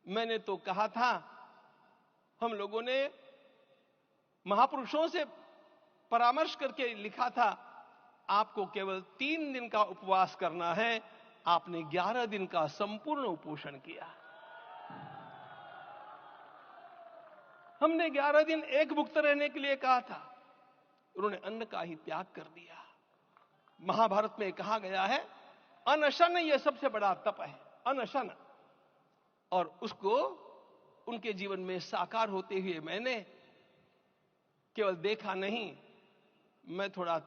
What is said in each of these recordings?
मैंने तो कहा था, हम लोगों ने महापुरुषों से परामर्श करके लिखा था, आपको केवल 3 दिन का उपवास करना है। आपने 11 दिन का संपूर्ण उपोषण किया। हमने 11 दिन एक मुक्त रहने के लिए कहा था, उन्होंने अन्न का ही त्याग कर दिया। महाभारत में कहा गया है, अनशन यह सबसे बड़ा तप है, अनशन। और उसको उनके जीवन में साकार होते हुए मैंने केवल देखा नहीं, मैं थोड़ा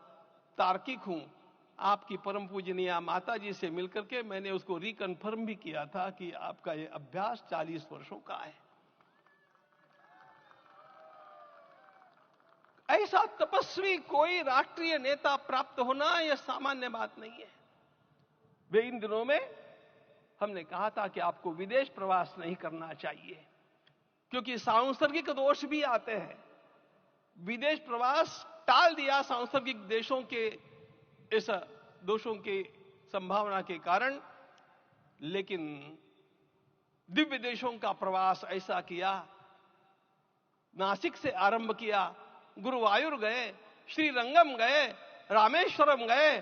तार्किक हूं। आपकी परम पूजनीय माता जी से मिलकर के मैंने उसको रिकन्फर्म भी किया था कि आपका यह अभ्यास 40 वर्षों का है। ऐसा तपस्वी कोई राष्ट्रीय नेता प्राप्त होना यह सामान्य बात नहीं है। वे इन दिनों में हमने कहा था कि आपको विदेश प्रवास नहीं करना चाहिए, क्योंकि सांसर्गिक दोष भी आते हैं। विदेश प्रवास टाल दिया सांसर्गिक देशों के इस दोषों की संभावना के कारण, लेकिन दिव्य देशों का प्रवास ऐसा किया। नासिक से आरंभ किया, गुरुवायूर गए, श्रीरंगम गए, रामेश्वरम गए।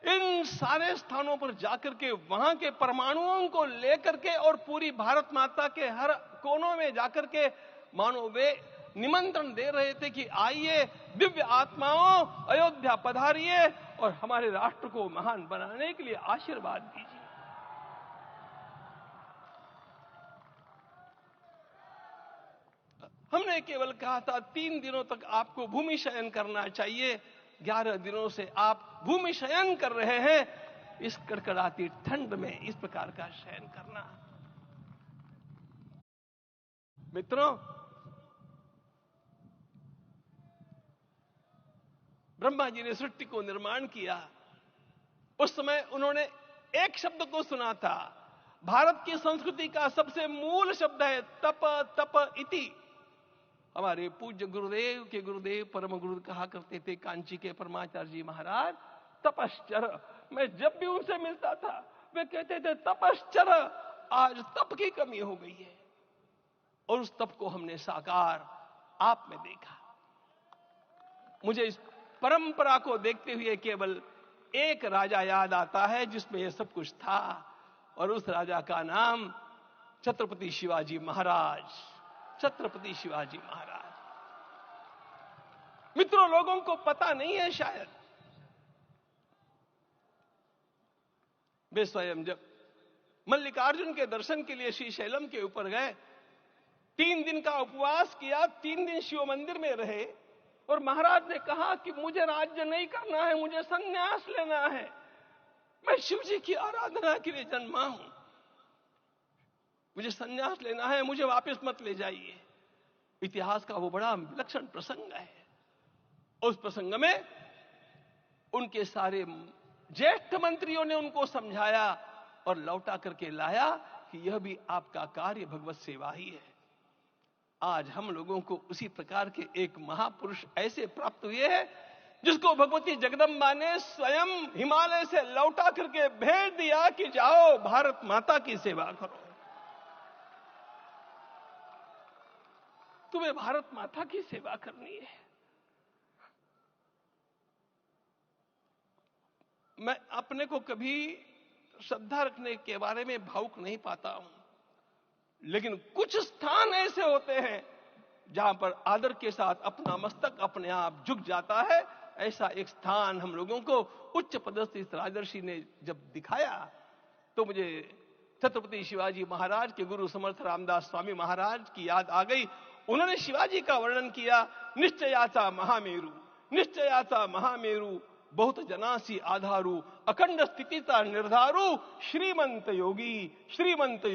इन सारे स्थानों पर जाकर के वहां के परमाणुओं को लेकर के और पूरी भारत माता के हर कोनों में जाकर के मानो वे निमंत्रण दे रहे थे कि आइए दिव्य आत्माओं, अयोध्या पधारिए और हमारे राष्ट्र को महान बनाने के लिए आशीर्वाद दीजिए। हमने केवल कहा था 3 दिनों तक आपको भूमि शयन करना चाहिए। 11 दिनों से आप भूमि शयन कर रहे हैं। इस कड़कड़ाती ठंड में इस प्रकार का शयन करना, मित्रों, ब्रह्मा जी ने सृष्टि को निर्माण किया। उस समय उन्होंने एक शब्द को सुना था। भारत की संस्कृति का सबसे मूल शब्द है तप, तप इति। हमारे पूज्य गुरुदेव के गुरुदेव परम गुरु कहा करते थे, कांची के परमाचार्य जी महाराज, तपश्चर। मैं जब भी उनसे मिलता था वे कहते थे तपश्चर। आज तप की कमी हो गई है और उस तप को हमने साकार आप में देखा। मुझे इस परंपरा को देखते हुए केवल एक राजा याद आता है जिसमें यह सब कुछ था, और उस राजा का नाम छत्रपति शिवाजी महाराज। छत्रपति शिवाजी महाराज। मित्रों, लोगों को पता नहीं है शायद, वे स्वयं जब मल्लिकार्जुन के दर्शन के लिए श्रीशैलम के ऊपर गए, 3 दिन का उपवास किया, 3 दिन शिव मंदिर में रहे, और महाराज ने कहा कि मुझे राज्य नहीं करना है, मुझे संन्यास लेना है, मैं शिव जी की आराधना के लिए जन्मा हूं, मुझे संन्यास लेना है, मुझे वापस मत ले जाइए। इतिहास का वो बड़ा विलक्षण प्रसंग है। उस प्रसंग में उनके सारे ज्येष्ठ मंत्रियों ने उनको समझाया और लौटा करके लाया कि यह भी आपका कार्य भगवत सेवा ही है। आज हम लोगों को उसी प्रकार के एक महापुरुष ऐसे प्राप्त हुए हैं जिसको भगवती जगदम्बा ने स्वयं हिमालय से लौटा करके भेज दिया कि जाओ भारत माता की सेवा करो। तुम्हें भारत माता की सेवा करनी है। मैं अपने को कभी श्रद्धा रखने के बारे में भावुक नहीं पाता हूं, लेकिन कुछ स्थान ऐसे होते हैं जहां पर आदर के साथ अपना मस्तक अपने आप झुक जाता है। ऐसा एक स्थान हम लोगों को उच्च पदस्थ इस राजर्षि ने जब दिखाया तो मुझे छत्रपति शिवाजी महाराज के गुरु समर्थ रामदास स्वामी महाराज की याद आ गई। उन्होंने शिवाजी का वर्णन किया, निश्चयाचा महामेरु, निश्चयाचा महामेरु, बहुत जनासी आधारू, अखंड स्थितिता निर्धारू, श्रीमंत योगी, श्रीमंत